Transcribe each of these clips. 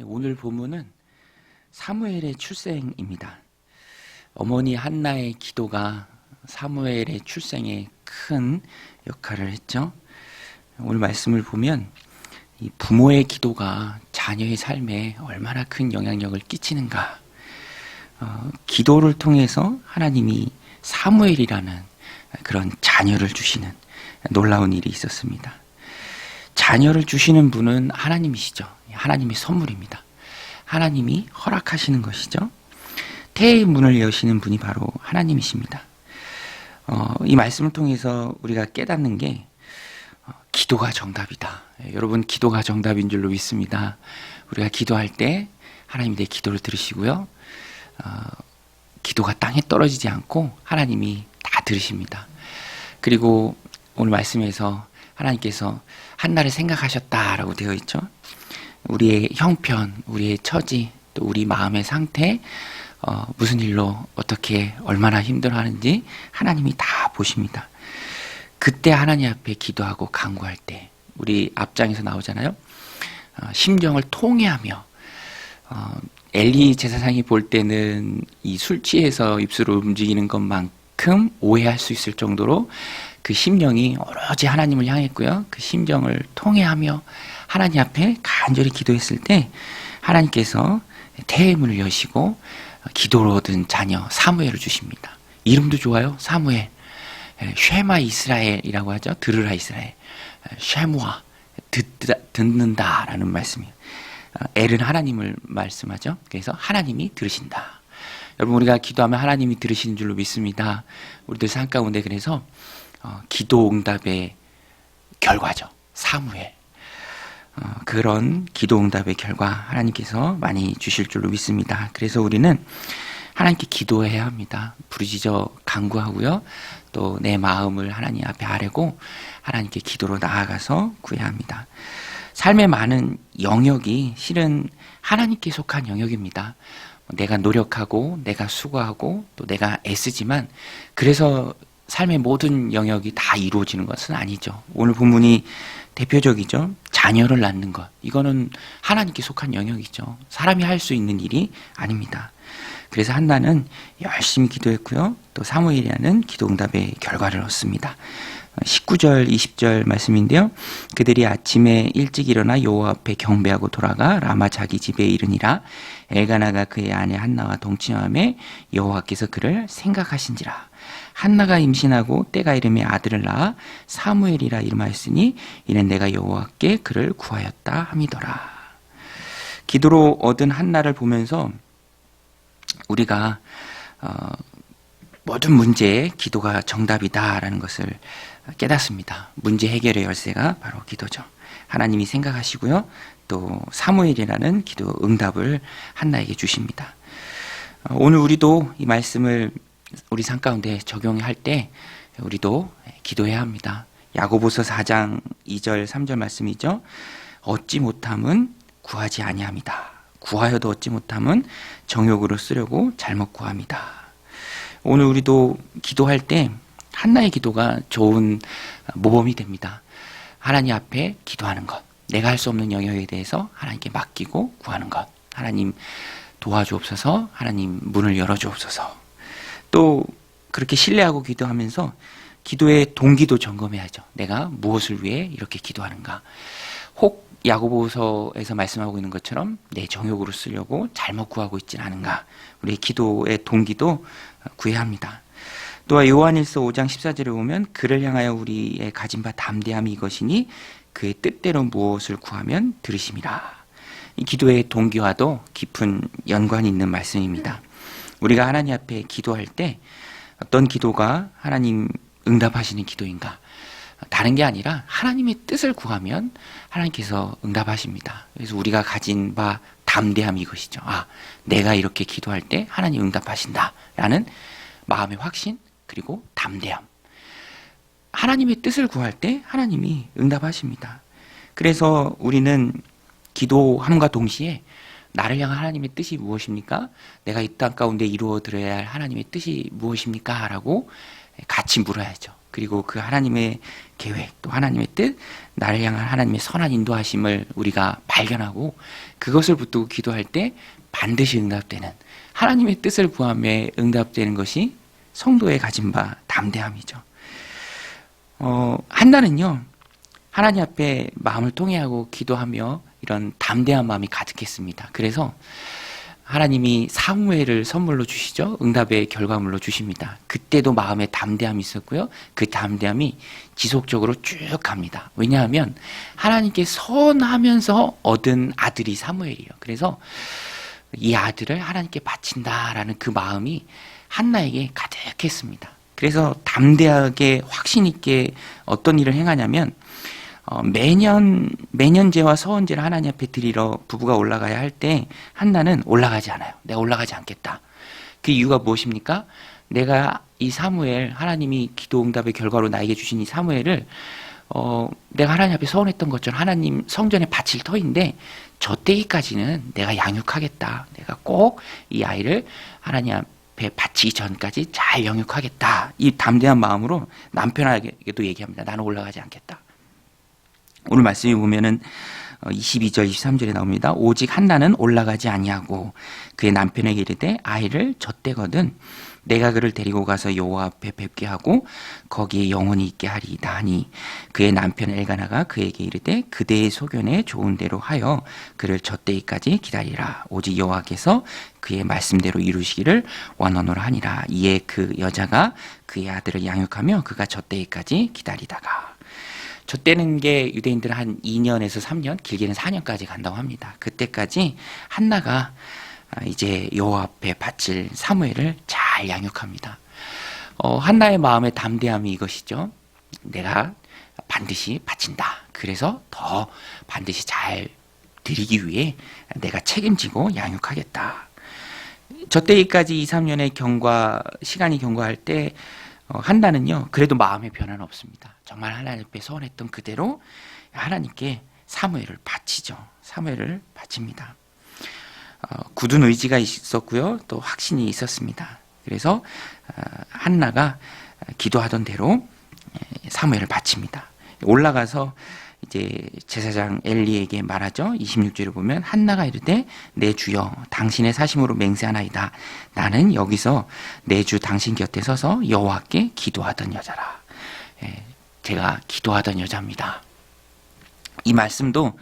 오늘 본문은 사무엘의 출생입니다. 어머니 한나의 기도가 사무엘의 출생에 큰 역할을 했죠. 오늘 말씀을 보면 이 부모의 기도가 자녀의 삶에 얼마나 큰 영향력을 끼치는가. 기도를 통해서 하나님이 사무엘이라는 그런 자녀를 주시는 놀라운 일이 있었습니다. 자녀를 주시는 분은 하나님이시죠. 하나님의 선물입니다. 하나님이 허락하시는 것이죠. 태의 문을 여시는 분이 바로 하나님이십니다. 이 말씀을 통해서 우리가 깨닫는 게 기도가 정답이다. 여러분, 기도가 정답인 줄로 믿습니다. 우리가 기도할 때 하나님이 내 기도를 들으시고요. 기도가 땅에 떨어지지 않고 하나님이 다 들으십니다. 그리고 오늘 말씀에서 하나님께서 한나를 생각하셨다라고 되어 있죠. 우리의 형편, 우리의 처지, 또 우리 마음의 상태, 무슨 일로 어떻게 얼마나 힘들어하는지 하나님이 다 보십니다. 그때 하나님 앞에 기도하고 간구할 때 우리 앞장에서 나오잖아요. 심정을 통회하며 엘리 제사장이 볼 때는 이 술 취해서 입술을 움직이는 것만큼 오해할 수 있을 정도로 그 심령이 오로지 하나님을 향했고요. 그 심정을 통회하며 하나님 앞에 간절히 기도했을 때 하나님께서 태의 문을 여시고 기도로 얻은 자녀 사무엘을 주십니다. 이름도 좋아요. 사무엘. 쉐마 이스라엘이라고 하죠. 들으라 이스라엘. 쉐무아 듣는다라는 말씀이에요. 엘은 하나님을 말씀하죠. 그래서 하나님이 들으신다. 여러분, 우리가 기도하면 하나님이 들으시는 줄로 믿습니다. 우리들 삶 가운데 그래서 기도 응답의 결과죠. 사무엘. 그런 기도 응답의 결과 하나님께서 많이 주실 줄로 믿습니다. 그래서 우리는 하나님께 기도해야 합니다. 부르짖어 간구하고요. 또 내 마음을 하나님 앞에 아뢰고 하나님께 기도로 나아가서 구해야 합니다. 삶의 많은 영역이 실은 하나님께 속한 영역입니다. 내가 노력하고 내가 수고하고 또 내가 애쓰지만 그래서 삶의 모든 영역이 다 이루어지는 것은 아니죠. 오늘 본문이 대표적이죠. 자녀를 낳는 것. 이거는 하나님께 속한 영역이죠. 사람이 할 수 있는 일이 아닙니다. 그래서 한나는 열심히 기도했고요. 또 사무엘이라는 기도응답의 결과를 얻습니다. 19절, 20절 말씀인데요. 그들이 아침에 일찍 일어나 여호와 앞에 경배하고 돌아가 라마 자기 집에 이르니라. 엘가나가 그의 아내 한나와 동침하며 여호와께서 그를 생각하신지라. 한나가 임신하고 때가 이름에 아들을 낳아 사무엘이라 이름하였으니 이는 내가 여호와께 그를 구하였다 함이더라. 기도로 얻은 한나를 보면서 우리가 모든 문제에 기도가 정답이다라는 것을 깨닫습니다. 문제 해결의 열쇠가 바로 기도죠. 하나님이 생각하시고요. 또 사무엘이라는 기도 응답을 한나에게 주십니다. 오늘 우리도 이 말씀을 우리 삶 가운데 적용할 때 우리도 기도해야 합니다. 야고보서 4장 2절 3절 말씀이죠. 얻지 못함은 구하지 아니함이다. 구하여도 얻지 못함은 정욕으로 쓰려고 잘못 구합니다. 오늘 우리도 기도할 때 한나의 기도가 좋은 모범이 됩니다. 하나님 앞에 기도하는 것, 내가 할 수 없는 영역에 대해서 하나님께 맡기고 구하는 것, 하나님 도와주옵소서, 하나님 문을 열어주옵소서. 또 그렇게 신뢰하고 기도하면서 기도의 동기도 점검해야죠. 내가 무엇을 위해 이렇게 기도하는가. 혹 야고보서에서 말씀하고 있는 것처럼 내 정욕으로 쓰려고 잘못 구하고 있지는 않은가. 우리의 기도의 동기도 구해야 합니다. 또한 요한일서 5장 14절에 보면 그를 향하여 우리의 가진 바 담대함이 이것이니 그의 뜻대로 무엇을 구하면 들으심이라. 이 기도의 동기와도 깊은 연관이 있는 말씀입니다. 우리가 하나님 앞에 기도할 때 어떤 기도가 하나님 응답하시는 기도인가? 다른 게 아니라 하나님의 뜻을 구하면 하나님께서 응답하십니다. 그래서 우리가 가진 바 담대함이 이것이죠. 내가 이렇게 기도할 때 하나님 응답하신다 라는 마음의 확신, 그리고 담대함. 하나님의 뜻을 구할 때 하나님이 응답하십니다. 그래서 우리는 기도함과 동시에 나를 향한 하나님의 뜻이 무엇입니까? 내가 이 땅 가운데 이루어 드려야 할 하나님의 뜻이 무엇입니까? 라고 같이 물어야죠. 그리고 그 하나님의 계획, 또 하나님의 뜻, 나를 향한 하나님의 선한 인도하심을 우리가 발견하고 그것을 붙들고 기도할 때 반드시 응답되는, 하나님의 뜻을 구하며 응답되는 것이 성도의 가진 바 담대함이죠. 한나는요, 하나님 앞에 마음을 통회하고 기도하며 이런 담대한 마음이 가득했습니다. 그래서 하나님이 사무엘을 선물로 주시죠. 응답의 결과물로 주십니다. 그때도 마음에 담대함이 있었고요. 그 담대함이 지속적으로 쭉 갑니다. 왜냐하면 하나님께 선하면서 얻은 아들이 사무엘이에요. 그래서 이 아들을 하나님께 바친다라는 그 마음이 한나에게 가득했습니다. 그래서 담대하게 확신 있게 어떤 일을 행하냐면 매년제와 서원제를 하나님 앞에 드리러 부부가 올라가야 할 때 한나는 올라가지 않아요. 내가 올라가지 않겠다. 그 이유가 무엇입니까? 내가 이 사무엘, 하나님이 기도 응답의 결과로 나에게 주신 이 사무엘을 내가 하나님 앞에 서원했던 것처럼 하나님 성전에 바칠 터인데 저 때까지는 내가 양육하겠다. 내가 꼭 이 아이를 하나님 앞에 바치기 전까지 잘 영육하겠다. 이 담대한 마음으로 남편에게도 얘기합니다. 나는 올라가지 않겠다. 오늘 말씀에 보면은 22절 23절에 나옵니다. 오직 한나는 올라가지 아니하고 그의 남편에게 이르되 아이를 젖대거든 내가 그를 데리고 가서 여호와 앞에 뵙게 하고 거기에 영원히 있게 하리이다 하니 그의 남편 엘가나가 그에게 이르되 그대의 소견에 좋은 대로 하여 그를 젖대기까지 기다리라. 오직 여호와께서 그의 말씀대로 이루시기를 원하노라 하니라. 이에 그 여자가 그의 아들을 양육하며 그가 젖대기까지 기다리다가, 젖대는 게 유대인들은 한 2년에서 3년, 길게는 4년까지 간다고 합니다. 그때까지 한나가 이제 여호와 앞에 바칠 사무엘을 잘 양육합니다. 한나의 마음의 담대함이 이것이죠. 내가 반드시 바친다. 그래서 더 반드시 잘 드리기 위해 내가 책임지고 양육하겠다. 젖대기까지 2, 3년의 시간이 경과할 때 한나는요, 그래도 마음의 변화는 없습니다. 정말 하나님 앞에 서원했던 그대로 하나님께 사무엘을 바치죠. 사무엘을 바칩니다. 굳은 의지가 있었고요, 또 확신이 있었습니다. 그래서 한나가 기도하던 대로 사무엘을 바칩니다. 올라가서 이제 제사장 엘리에게 말하죠. 26절을 보면 한나가 이르되 내 주여 당신의 사심으로 맹세하나이다. 나는 여기서 내 주 당신 곁에 서서 여호와께 기도하던 여자라. 제가 기도하던 여자입니다. 이 말씀도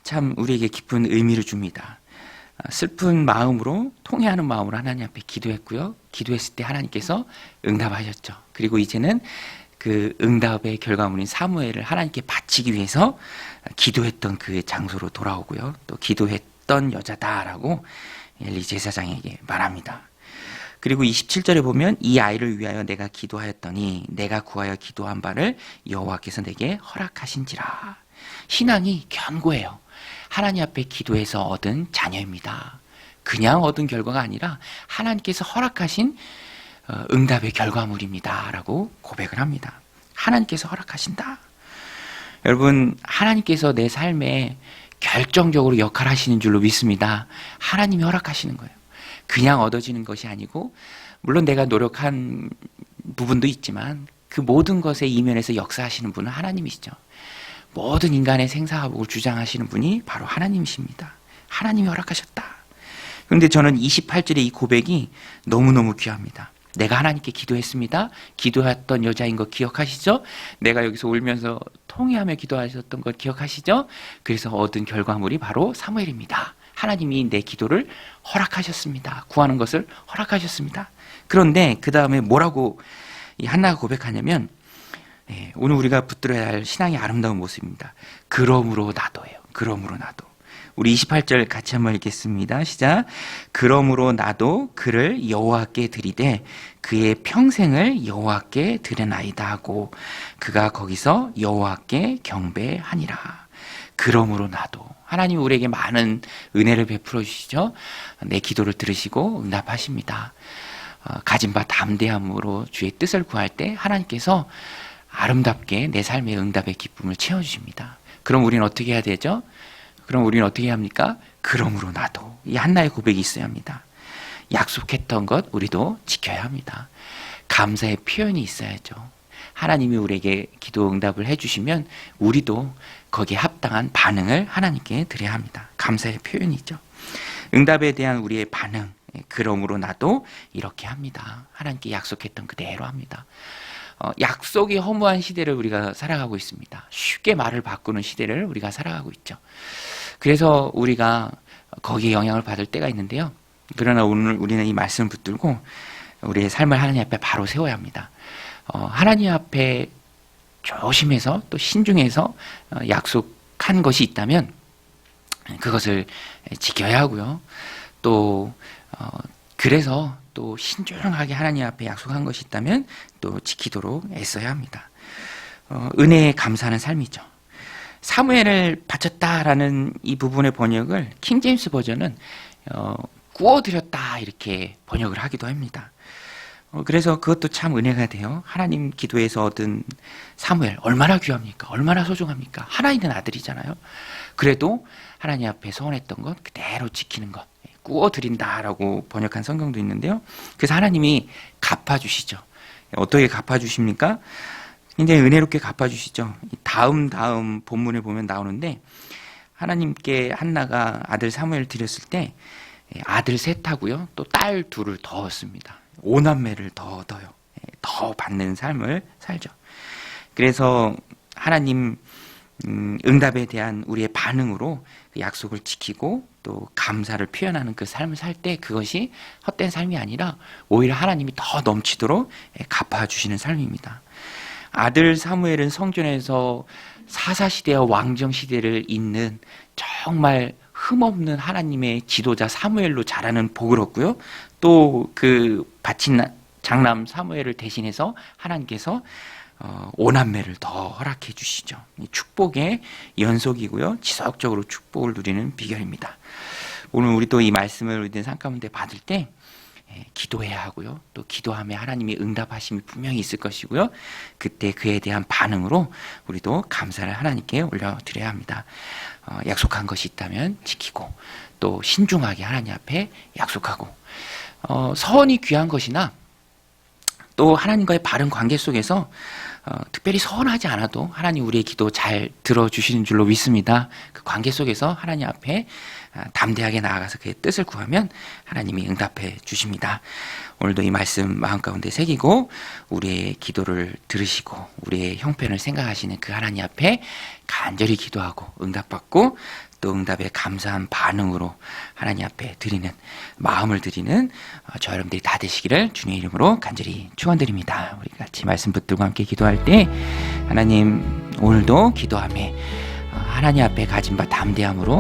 참 우리에게 깊은 의미를 줍니다. 슬픈 마음으로, 통회하는 마음으로 하나님 앞에 기도했고요. 기도했을 때 하나님께서 응답하셨죠. 그리고 이제는 그 응답의 결과물인 사무엘을 하나님께 바치기 위해서 기도했던 그 장소로 돌아오고요. 또 기도했던 여자다라고 엘리 제사장에게 말합니다. 그리고 27절에 보면 이 아이를 위하여 내가 기도하였더니 내가 구하여 기도한 바를 여호와께서 내게 허락하신지라. 신앙이 견고해요. 하나님 앞에 기도해서 얻은 자녀입니다. 그냥 얻은 결과가 아니라 하나님께서 허락하신 응답의 결과물입니다 라고 고백을 합니다. 하나님께서 허락하신다. 여러분, 하나님께서 내 삶에 결정적으로 역할하시는 줄로 믿습니다. 하나님이 허락하시는 거예요. 그냥 얻어지는 것이 아니고, 물론 내가 노력한 부분도 있지만 그 모든 것의 이면에서 역사하시는 분은 하나님이시죠. 모든 인간의 생사화복을 주장하시는 분이 바로 하나님이십니다. 하나님이 허락하셨다. 그런데 저는 28절의 이 고백이 너무너무 귀합니다. 내가 하나님께 기도했습니다. 기도했던 여자인 거 기억하시죠? 내가 여기서 울면서 통회하며 기도하셨던 걸 기억하시죠? 그래서 얻은 결과물이 바로 사무엘입니다. 하나님이 내 기도를 허락하셨습니다. 구하는 것을 허락하셨습니다. 그런데 그 다음에 뭐라고 이 한나가 고백하냐면, 오늘 우리가 붙들어야 할 신앙의 아름다운 모습입니다. 그러므로 나도예요. 그러므로 나도. 우리 28절 같이 한번 읽겠습니다. 시작. 그러므로 나도 그를 여호와께 드리되 그의 평생을 여호와께 드려나이다 하고 그가 거기서 여호와께 경배하니라. 그러므로 나도. 하나님 우리에게 많은 은혜를 베풀어 주시죠. 내 기도를 들으시고 응답하십니다. 가진 바 담대함으로 주의 뜻을 구할 때 하나님께서 아름답게 내 삶의 응답의 기쁨을 채워주십니다. 그럼 우리는 어떻게 해야 되죠? 그럼 우리는 어떻게 해야 합니까? 그러므로 나도. 이 한나의 고백이 있어야 합니다. 약속했던 것 우리도 지켜야 합니다. 감사의 표현이 있어야죠. 하나님이 우리에게 기도 응답을 해주시면 우리도 거기에 합당한 반응을 하나님께 드려야 합니다. 감사의 표현이죠. 응답에 대한 우리의 반응, 그러므로 나도 이렇게 합니다. 하나님께 약속했던 그대로 합니다. 약속이 허무한 시대를 우리가 살아가고 있습니다. 쉽게 말을 바꾸는 시대를 우리가 살아가고 있죠. 그래서 우리가 거기에 영향을 받을 때가 있는데요. 그러나 오늘 우리는 이 말씀을 붙들고 우리의 삶을 하나님 앞에 바로 세워야 합니다. 하나님 앞에 조심해서 또 신중해서 약속한 것이 있다면 그것을 지켜야 하고요. 또 그래서 또 신중하게 하나님 앞에 약속한 것이 있다면 또 지키도록 애써야 합니다. 은혜에 감사하는 삶이죠. 사무엘을 바쳤다라는 이 부분의 번역을 킹제임스 버전은 구워드렸다 이렇게 번역을 하기도 합니다. 그래서 그것도 참 은혜가 돼요. 하나님 기도에서 얻은 사무엘 얼마나 귀합니까? 얼마나 소중합니까? 하나 있는 아들이잖아요. 그래도 하나님 앞에 서원했던 것 그대로 지키는 것 구워드린다라고 번역한 성경도 있는데요. 그래서 하나님이 갚아주시죠. 어떻게 갚아주십니까? 굉장히 은혜롭게 갚아주시죠. 다음 본문을 보면 나오는데 하나님께 한나가 아들 사무엘을 드렸을 때 아들 셋하고요. 또 딸 둘을 더 얻습니다. 5남매를 더 얻어요. 더 받는 삶을 살죠. 그래서 하나님 응답에 대한 우리의 반응으로 그 약속을 지키고 또 감사를 표현하는 그 삶을 살 때 그것이 헛된 삶이 아니라 오히려 하나님이 더 넘치도록 갚아주시는 삶입니다. 아들 사무엘은 성전에서 사사시대와 왕정시대를 잇는 정말 흠없는 하나님의 지도자 사무엘로 자라는 복을 얻고요. 또 그 바친 장남 사무엘을 대신해서 하나님께서 5남매를 더 허락해 주시죠. 축복의 연속이고요. 지속적으로 축복을 누리는 비결입니다. 오늘 우리도 이 말씀을 우리들 삶 가운데 받을 때 기도해야 하고요. 또 기도하며 하나님이 응답하심이 분명히 있을 것이고요. 그때 그에 대한 반응으로 우리도 감사를 하나님께 올려드려야 합니다. 약속한 것이 있다면 지키고 또 신중하게 하나님 앞에 약속하고 서원이 귀한 것이나 또 하나님과의 바른 관계 속에서 특별히 서원하지 않아도 하나님 우리의 기도 잘 들어주시는 줄로 믿습니다. 그 관계 속에서 하나님 앞에 담대하게 나아가서 그의 뜻을 구하면 하나님이 응답해 주십니다. 오늘도 이 말씀 마음 가운데 새기고 우리의 기도를 들으시고 우리의 형편을 생각하시는 그 하나님 앞에 간절히 기도하고 응답받고 또 응답에 감사한 반응으로 하나님 앞에 드리는 마음을 드리는 저 여러분들이 다 되시기를 주님의 이름으로 간절히 축원드립니다. 우리 같이 말씀 붙들고 함께 기도할 때 하나님 오늘도 기도함에 하나님 앞에 가진 바 담대함으로